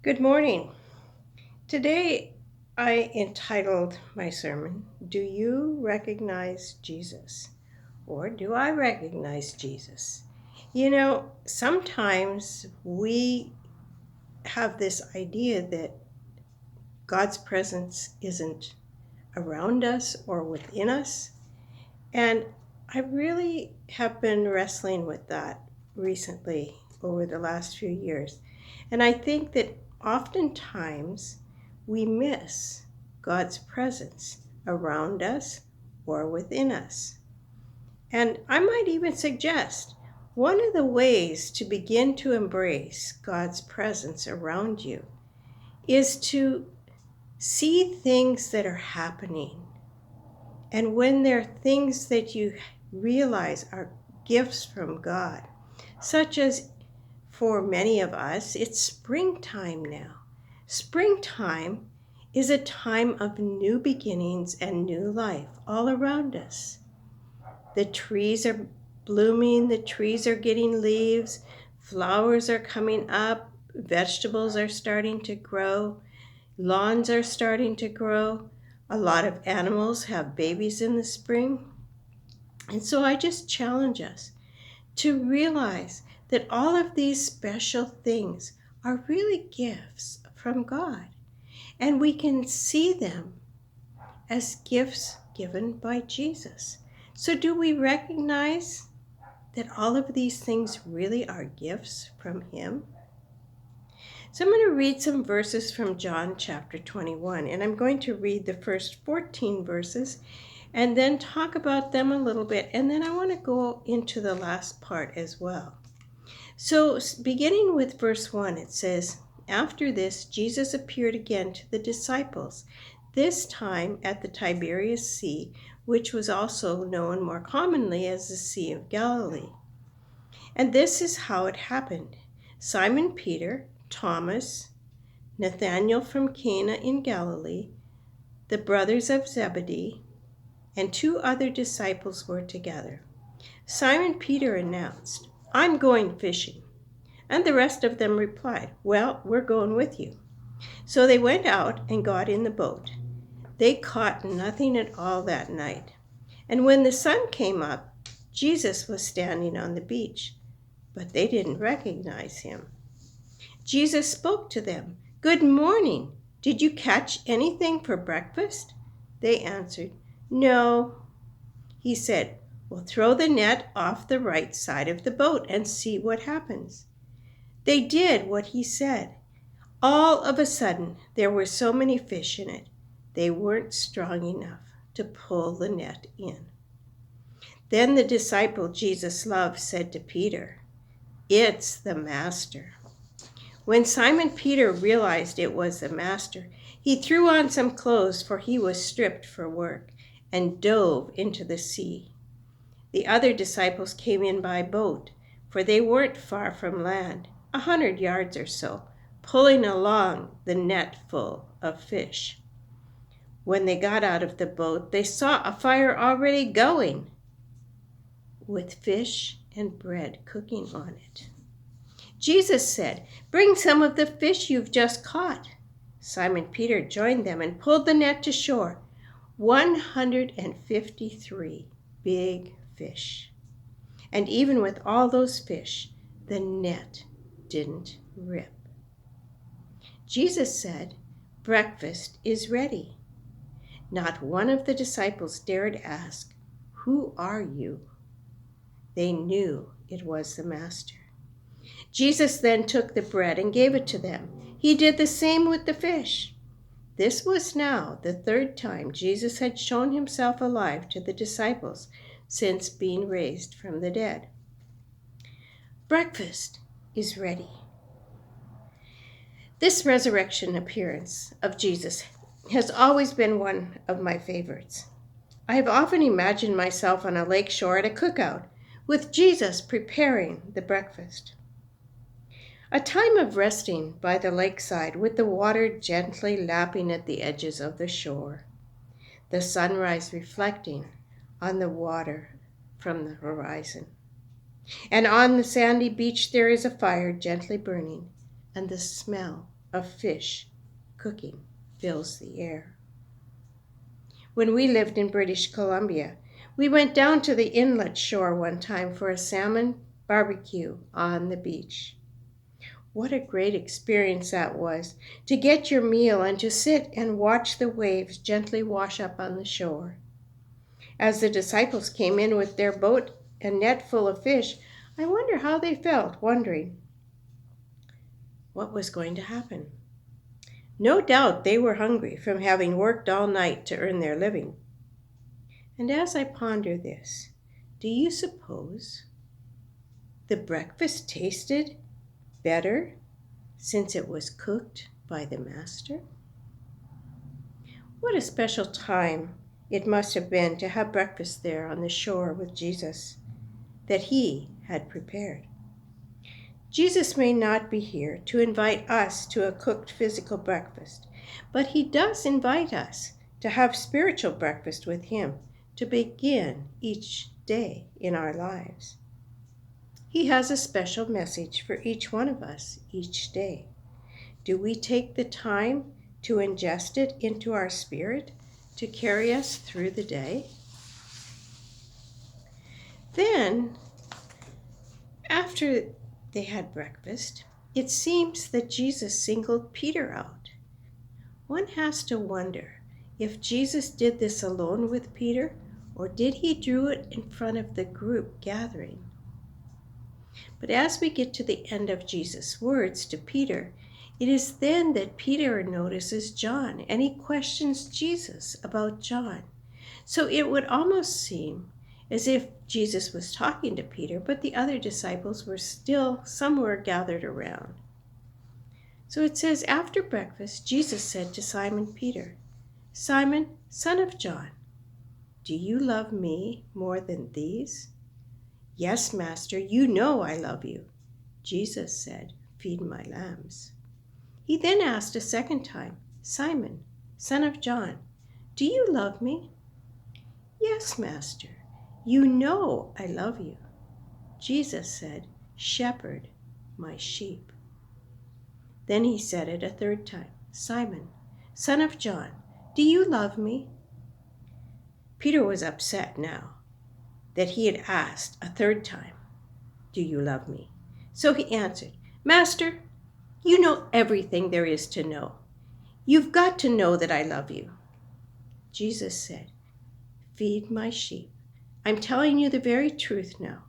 Good morning. Today I entitled my sermon, Do You Recognize Jesus? Or Do I Recognize Jesus? Sometimes we have this idea that God's presence isn't around us or within us. And I really have been wrestling with that recently over the last few years. And I think that oftentimes we miss God's presence around us or within us. And I might even suggest one of the ways to begin to embrace God's presence around you is to see things that are happening. And when there are things that you realize are gifts from God, such as for many of us, it's springtime now. Springtime is a time of new beginnings and new life all around us. The trees are blooming, the trees are getting leaves, flowers are coming up, vegetables are starting to grow, lawns are starting to grow. A lot of animals have babies in the spring. And so I just challenge us to realize that all of these special things are really gifts from God. And we can see them as gifts given by Jesus. So do we recognize that all of these things really are gifts from Him? So I'm going to read some verses from John chapter 21, and I'm going to read the first 14 verses and then talk about them a little bit, and then I want to go into the last part as well. So beginning with verse 1, it says, After this, Jesus appeared again to the disciples, this time at the Tiberias Sea, which was also known more commonly as the Sea of Galilee. And this is how it happened. Simon Peter, Thomas, Nathanael from Cana in Galilee, the brothers of Zebedee, and two other disciples were together. Simon Peter announced, I'm going fishing. And the rest of them replied, Well, we're going with you. So they went out and got in the boat. They caught nothing at all that night. And when the sun came up, Jesus was standing on the beach, but they didn't recognize him. Jesus spoke to them, Good morning. Did you catch anything for breakfast? They answered, No. He said, Well, throw the net off the right side of the boat and see what happens. They did what he said. All of a sudden, there were so many fish in it, they weren't strong enough to pull the net in. Then the disciple Jesus loved said to Peter, It's the Master. When Simon Peter realized it was the Master, he threw on some clothes, for he was stripped for work, and dove into the sea. The other disciples came in by boat, for they weren't far from land, 100 yards or so, pulling along the net full of fish. When they got out of the boat, they saw a fire already going, with fish and bread cooking on it. Jesus said, Bring some of the fish you've just caught. Simon Peter joined them and pulled the net to shore. 153 big fish. And even with all those fish, the net didn't rip. Jesus said, Breakfast is ready. Not one of the disciples dared ask, Who are you? They knew it was the Master. Jesus then took the bread and gave it to them. He did the same with the fish. This was now the third time Jesus had shown himself alive to the disciples since being raised from the dead. Breakfast is ready. This resurrection appearance of Jesus has always been one of my favorites. I have often imagined myself on a lake shore at a cookout with Jesus preparing the breakfast. A time of resting by the lakeside with the water gently lapping at the edges of the shore, the sunrise reflecting on the water from the horizon. And on the sandy beach there is a fire gently burning and the smell of fish cooking fills the air. When we lived in British Columbia, we went down to the inlet shore one time for a salmon barbecue on the beach. What a great experience that was, to get your meal and to sit and watch the waves gently wash up on the shore. As the disciples came in with their boat and net full of fish, I wonder how they felt, wondering what was going to happen. No doubt they were hungry from having worked all night to earn their living. And as I ponder this, do you suppose the breakfast tasted better since it was cooked by the Master? What a special time it must have been to have breakfast there on the shore with Jesus that he had prepared. Jesus may not be here to invite us to a cooked physical breakfast, but he does invite us to have spiritual breakfast with him to begin each day in our lives. He has a special message for each one of us each day. Do we take the time to ingest it into our spirit to carry us through the day? Then, after they had breakfast, it seems that Jesus singled Peter out. One has to wonder if Jesus did this alone with Peter, or did he do it in front of the group gathering? But as we get to the end of Jesus' words to Peter, it is then that Peter notices John, and he questions Jesus about John. So it would almost seem as if Jesus was talking to Peter, but the other disciples were still somewhere gathered around. So it says, after breakfast, Jesus said to Simon Peter, "Simon, son of John, do you love me more than these?" "Yes, Master, you know I love you." Jesus said, "Feed my lambs." He then asked a second time, "Simon, son of John, do you love me?" "Yes, Master, you know I love you." Jesus said, "Shepherd my sheep." Then he said it a third time, "Simon, son of John, do you love me?" Peter was upset now that he had asked a third time, "Do you love me?" So he answered, "Master, you know everything there is to know. You've got to know that I love you." Jesus said, "Feed my sheep. I'm telling you the very truth now.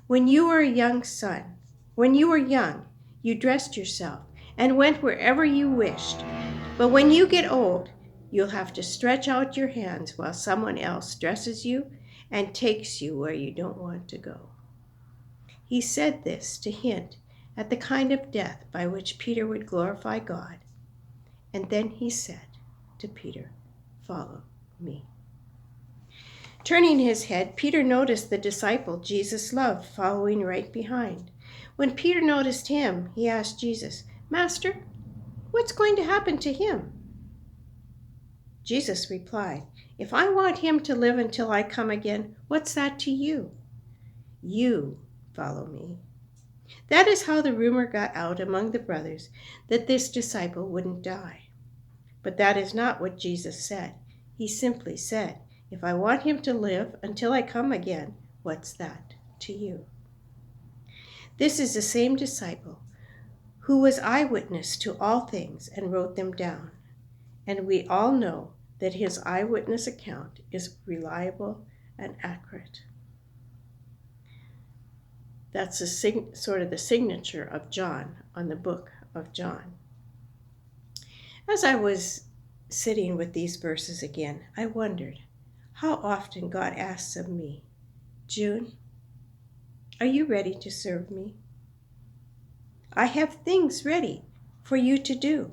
When you were a young son, when you were young, you dressed yourself and went wherever you wished. But when you get old, you'll have to stretch out your hands while someone else dresses you and takes you where you don't want to go." He said this to hint at the kind of death by which Peter would glorify God. And then he said to Peter, "Follow me." Turning his head, Peter noticed the disciple Jesus loved following right behind. When Peter noticed him, he asked Jesus, "Master, what's going to happen to him?" Jesus replied, "If I want him to live until I come again, what's that to you? You follow me." That is how the rumor got out among the brothers that this disciple wouldn't die. But that is not what Jesus said. He simply said, "If I want him to live until I come again, what's that to you?" This is the same disciple who was eyewitness to all things and wrote them down. And we all know that his eyewitness account is reliable and accurate. That's sort of the signature of John on the book of John. As I was sitting with these verses again, I wondered how often God asks of me, "June, are you ready to serve me? I have things ready for you to do."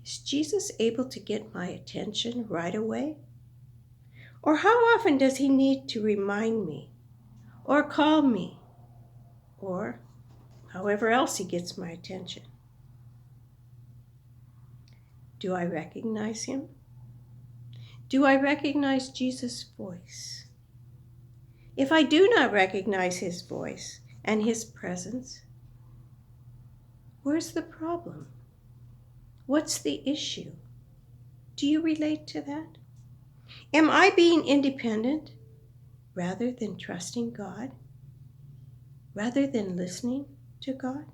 Is Jesus able to get my attention right away? Or how often does he need to remind me, or call me, or however else he gets my attention? Do I recognize him? Do I recognize Jesus' voice? If I do not recognize his voice and his presence, Where's the problem? What's the issue? Do you relate to that? Am I being independent rather than trusting God? Rather than listening to God?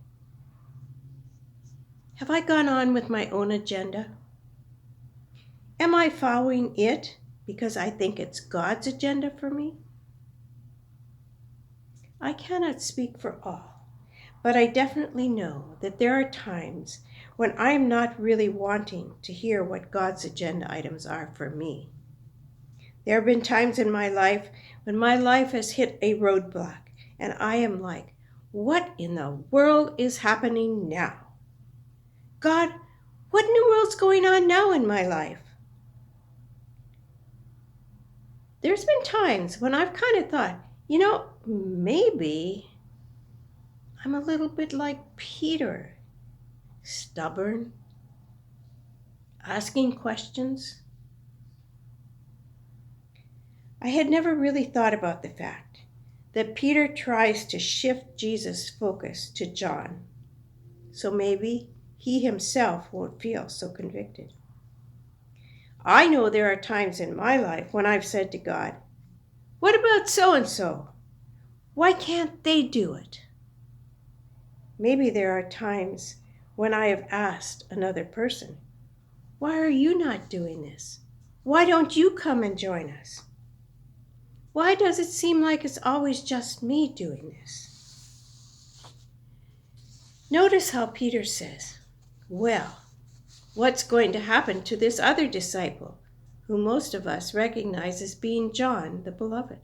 Have I gone on with my own agenda? Am I following it because I think it's God's agenda for me? I cannot speak for all, but I definitely know that there are times when I am not really wanting to hear what God's agenda items are for me. There have been times in my life when my life has hit a roadblock, and I am like, what in the world is happening now? God, what in the world's going on now in my life? There's been times when I've kind of thought, maybe I'm a little bit like Peter, stubborn, asking questions. I had never really thought about the fact that Peter tries to shift Jesus' focus to John, so maybe he himself won't feel so convicted. I know there are times in my life when I've said to God, what about so-and-so? Why can't they do it? Maybe there are times when I have asked another person, why are you not doing this? Why don't you come and join us? Why does it seem like it's always just me doing this? Notice how Peter says, well, what's going to happen to this other disciple, who most of us recognize as being John the Beloved?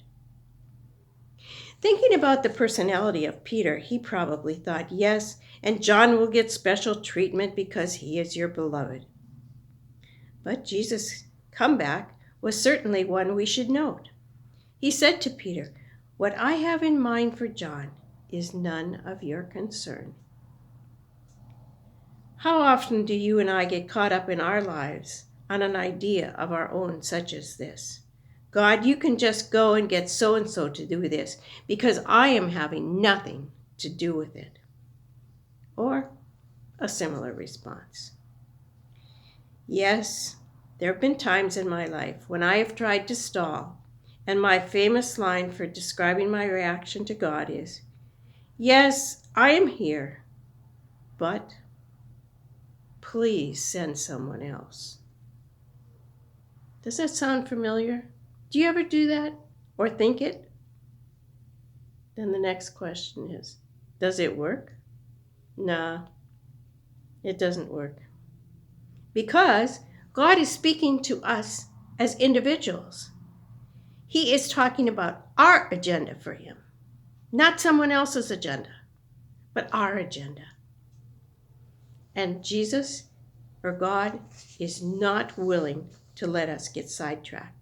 Thinking about the personality of Peter, he probably thought, yes, and John will get special treatment because he is your beloved. But Jesus' comeback was certainly one we should note. He said to Peter, what I have in mind for John is none of your concern. How often do you and I get caught up in our lives on an idea of our own such as this? God, you can just go and get so-and-so to do this because I am having nothing to do with it. Or a similar response. Yes, there have been times in my life when I have tried to stall, and my famous line for describing my reaction to God is, yes, I am here, but please send someone else. Does that sound familiar? Do you ever do that or think it? Then the next question is, does it work? Nah, it doesn't work. Because God is speaking to us as individuals. He is talking about our agenda for him, not someone else's agenda, but our agenda. And Jesus, or God, is not willing to let us get sidetracked.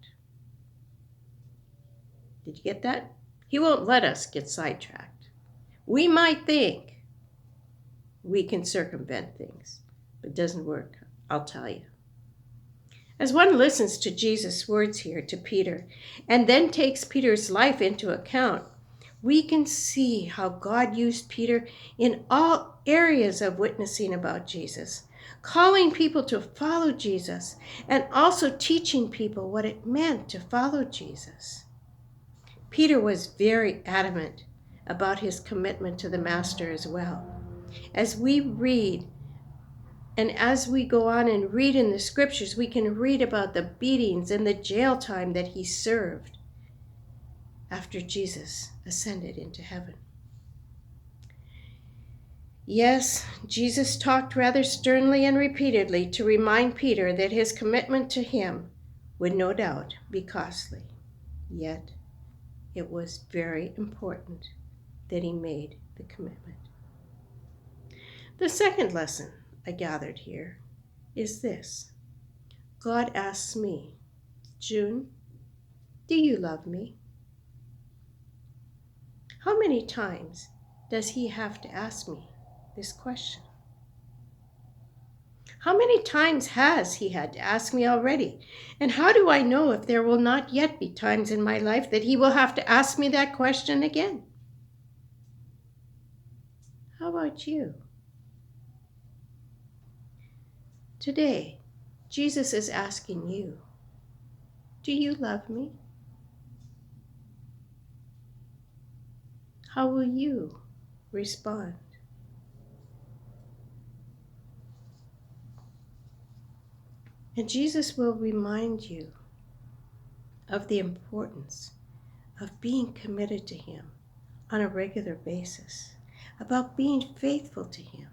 Did you get that? He won't let us get sidetracked. We might think we can circumvent things, but it doesn't work, I'll tell you. As one listens to Jesus' words here to Peter, and then takes Peter's life into account, we can see how God used Peter in all areas of witnessing about Jesus, calling people to follow Jesus, and also teaching people what it meant to follow Jesus. Peter was very adamant about his commitment to the Master as well. As we read, and as we go on and read in the scriptures, we can read about the beatings and the jail time that he served after Jesus ascended into heaven. Yes, Jesus talked rather sternly and repeatedly to remind Peter that his commitment to him would no doubt be costly. Yet, it was very important that he made the commitment. The second lesson I gathered here is this. God asks me, June, do you love me? How many times does he have to ask me this question? How many times has he had to ask me already? And how do I know if there will not yet be times in my life that he will have to ask me that question again? How about you? Today, Jesus is asking you, do you love me? How will you respond? And Jesus will remind you of the importance of being committed to Him on a regular basis, about being faithful to Him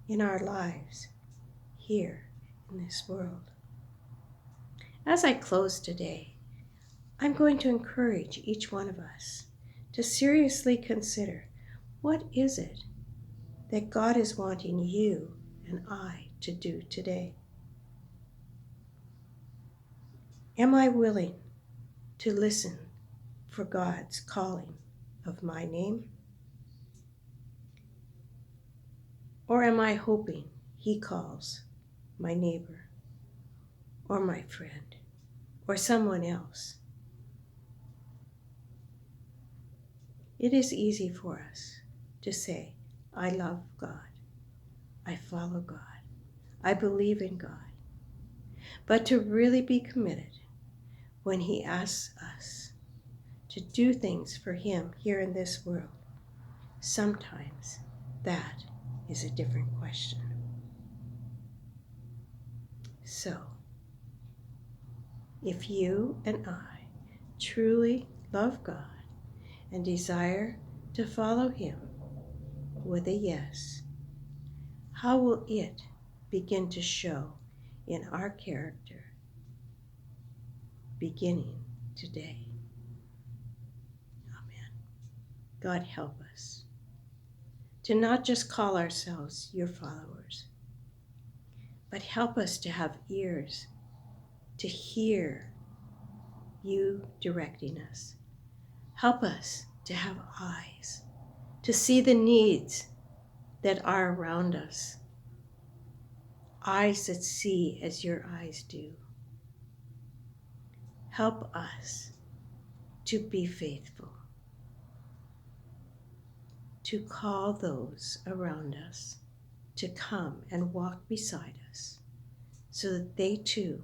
in our lives here in this world. As I close today, I'm going to encourage each one of us to seriously consider, what is it that God is wanting you and I to do today? Am I willing to listen for God's calling of my name? Or am I hoping He calls my neighbor or my friend or someone else? It is easy for us to say, I love God, I follow God, I believe in God. But to really be committed when He asks us to do things for Him here in this world, sometimes that is a different question. So, if you and I truly love God and desire to follow Him with a yes, how will it begin to show in our character beginning today? Amen. God help us to not just call ourselves your followers, but help us to have ears to hear you directing us. Help us to have eyes to see the needs that are around us. Eyes that see as your eyes do. Help us to be faithful, to call those around us to come and walk beside us so that they too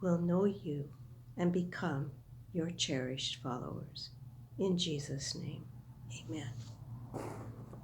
will know you and become your cherished followers. In Jesus' name, amen.